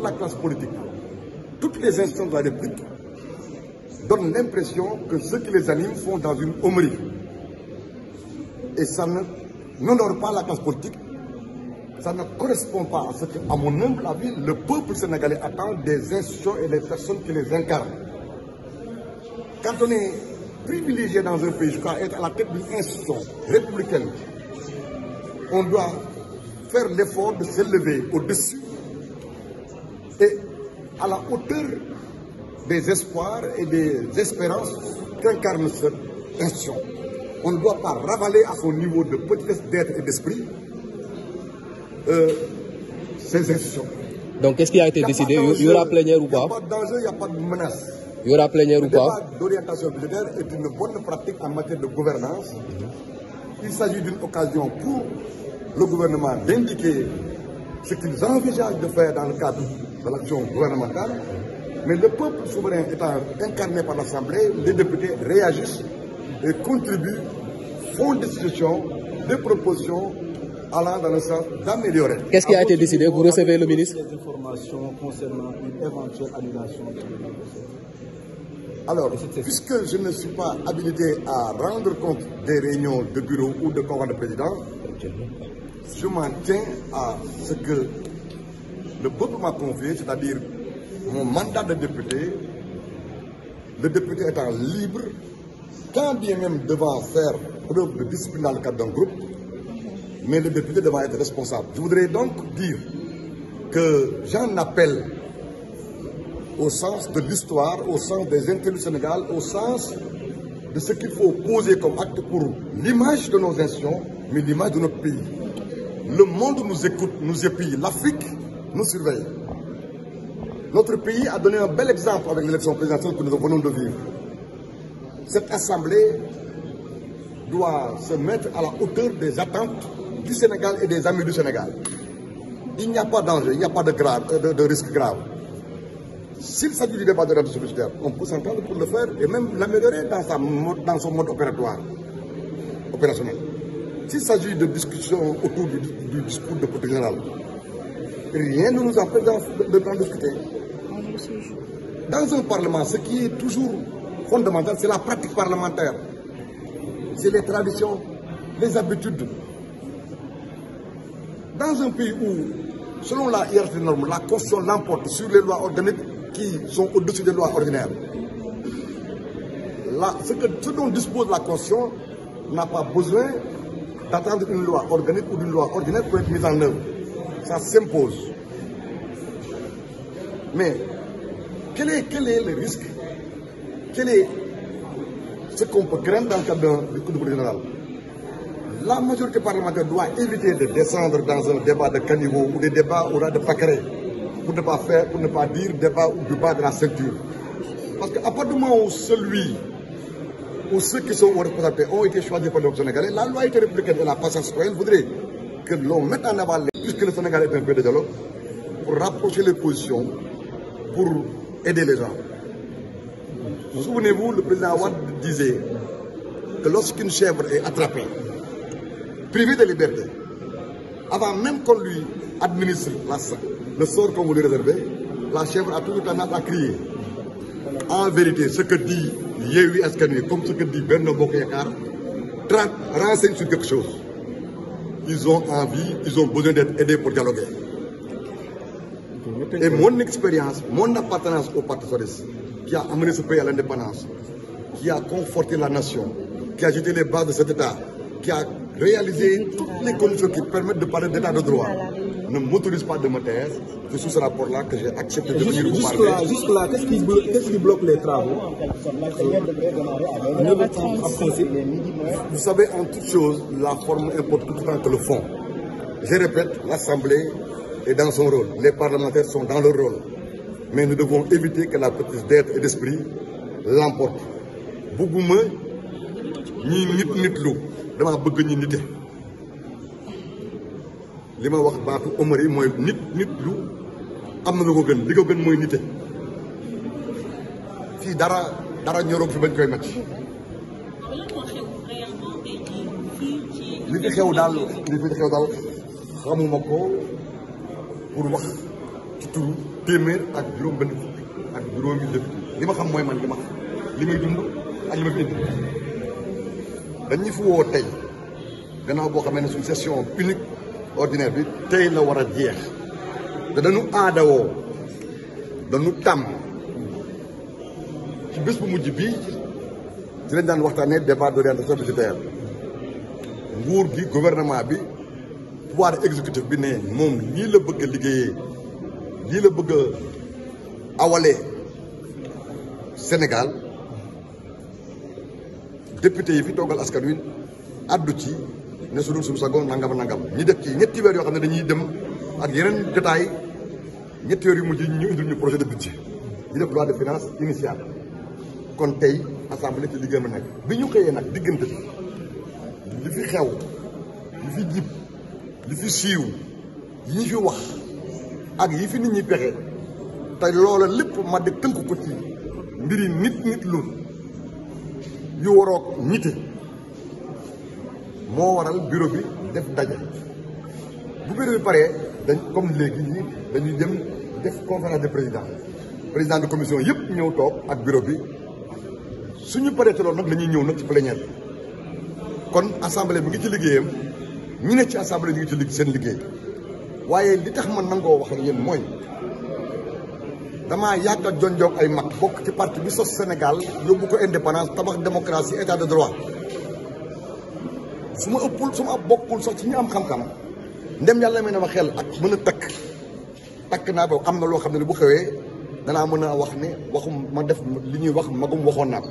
la classe politique, toutes les instances de la République donnent l'impression que ceux qui les animent font dans une homerie. Et ça n'honore pas la classe politique, ça ne correspond pas à ce que, à mon humble avis, le peuple sénégalais attend des institutions et des personnes qui les incarnent. Quand on est privilégié dans un pays, je crois, être à la tête d'une institution républicaine, on doit faire l'effort de s'élever au-dessus et à la hauteur des espoirs et des espérances qu'incarne cette institution. On ne doit pas ravaler à son niveau de petitesse d'être et d'esprit ces institutions. Donc, qu'est-ce qui a été décidé? Il y aura plénière ou pas? Il n'y a pas de danger, il n'y a pas de menace. Il y aura plénière ou pas? Le débat d'orientation budgétaire est une bonne pratique en matière de gouvernance. Il s'agit d'une occasion pour le gouvernement d'indiquer ce qu'ils envisagent de faire dans le cadre de l'action gouvernementale. Mais le peuple souverain étant incarné par l'Assemblée, les députés réagissent et contribuent, font des suggestions, des propositions allant dans le sens d'améliorer. Qu'est-ce qui a été décidé? Vous recevez le ministre? Les informations concernant une éventuelle annulation de Alors, puisque je ne suis pas habilité à rendre compte des réunions de bureau ou de conférence de président, je m'en tiens à ce que le peuple m'a confié, c'est-à-dire mon mandat de député, le député étant libre, quand bien même devant faire preuve de discipline dans le cadre d'un groupe, mais le député devant être responsable. Je voudrais donc dire que j'en appelle au sens de l'histoire, au sens des intérêts du Sénégal, au sens de ce qu'il faut poser comme acte pour l'image de nos institutions, mais l'image de notre pays. Le monde nous écoute, nous épie, l'Afrique nous surveille. Notre pays a donné un bel exemple avec l'élection présidentielle que nous venons de vivre. Cette assemblée doit se mettre à la hauteur des attentes du Sénégal et des amis du Sénégal. Il n'y a pas de danger, il n'y a pas de risque grave. S'il s'agit du débat de l'orientation budgétaire, on peut s'entendre pour le faire et même l'améliorer dans son mode opérationnel. S'il s'agit de discussions autour du discours de politique générale, rien ne nous empêche de discuter. Dans un parlement, ce qui est toujours fondamental, c'est la pratique parlementaire. C'est les traditions, les habitudes. Dans un pays où, selon la hiérarchie des normes, la Constitution l'emporte sur les lois organiques qui sont au-dessus des lois ordinaires. Ce dont dispose la Constitution n'a pas besoin d'attendre une loi organique ou d'une loi ordinaire pour être mise en œuvre. Ça s'impose. Mais quel est le risque? Quel est ce qu'on peut craindre dans le cadre du coup de politique générale? La majorité parlementaire doit éviter de descendre dans un débat de caniveau ou des débats au ras de pâquerets pour ne pas dire débat du bas de la ceinture. Parce qu'à partir du moment où celui ou ceux qui sont aux responsabilités ont été choisis par le peuple sénégalais, la loyauté républicaine et la patience citoyenne voudraient que l'on mette en avant, puisque le Sénégal est un pays de dialogue, pour rapprocher les positions, pour aider les gens. Vous souvenez-vous, le président Ouad disait que lorsqu'une chèvre est attrapée, privée de liberté, avant même qu'on lui administre le sort qu'on vous lui réservez, la chèvre a toujours tendance à crier. En vérité, ce que dit Yewwi Askan Wi, comme ce que dit Benno Bokk Yakaar, renseigne sur quelque chose. Ils ont envie, ils ont besoin d'être aidés pour dialoguer. Et mon expérience, mon appartenance au Parti socialiste, qui a amené ce pays à l'indépendance, qui a conforté la nation, qui a jeté les bases de cet État, qui a réalisé toutes les conditions qui permettent de parler d'état de droit, ne m'autorise pas de me taire. C'est sous ce rapport-là que j'ai accepté de venir vous parler. Jusque-là, qu'est-ce qui bloque les travaux? Vous savez, en toute chose, la forme importe tout autant que le fond. Je répète, l'Assemblée est dans son rôle. Les parlementaires sont dans leur rôle. Mais nous devons éviter que la petite d'être et d'esprit l'emporte. Bougouma, ni nitlu, dama bëgg ñi nité. Li ma wax baatu Omar yi mooy nit lu am na lu ko gën li ko gën mooy nite. Fii dara ñoroog fi bañ koy macc. li fi xew daal xamuma ko pour wax ci turu téeméer ak juróom benn fukk ak juróomi député li ma xam mooy man li ma xam li may dund ak li ma fi indi dañuy fi woo tey gannaaw boo xamee ne suñu session unique ordinaire bi tey la war a jeex te dañu aadawoo dañu tàmm ci bés bu mujj bii ci lañ daan waxtaanee débat d'orientation budgétaire nguur gi gouvernement bi pouvoir exécutif bi ne moom lii la bëgg a liggéeyee lii la bëgg a awalee Sénégal député yi fi toogal askan wi addu ci ne su dul suñu sagoon nangam ñi def ci ñetti weer yoo xam ne dañuy dem ak yeneen jotaay ñetti weer yu mujj ñu indil ñu projet de budget ñu def loi de finance initiale kon tey assemblée ci liggéeyam a nekk bi ñu xëyee nag diggante bi li fi xew li fi jib li fi siiw yi ñu fi wax ak yi fi nit ñi pexe te loola lépp ma de tënk ko ci mbiri nit lu yu waroog ñite moo waral bureau bi def daje bu bureau bi paree dañ comme léegi ñi dañuy dem def conférence de président de commission yëpp ñëw toog ak bureau bi suñu paree te loolu nag la ñuy ñëw nag ci plénière bi kon assemblée bi ngi ci liggéeyam ñi ne ci assemblée bi ngi ci seen liggéey waaye li tax man nangoo wax ak yéen mooy damaa yàgg a jonjoog ay mag bokk ci parti bi sos Sénégal yóbbu ko indépendance tabax démocratie état de droit su ma bokkul sax ci ñu am xam-xam ndem yàlla may na ma xel ak mën a takk naa ba am na loo xam ne bu xewee danaa mën a wax ne waxum ma def li ñuy wax magum waxoon naa ko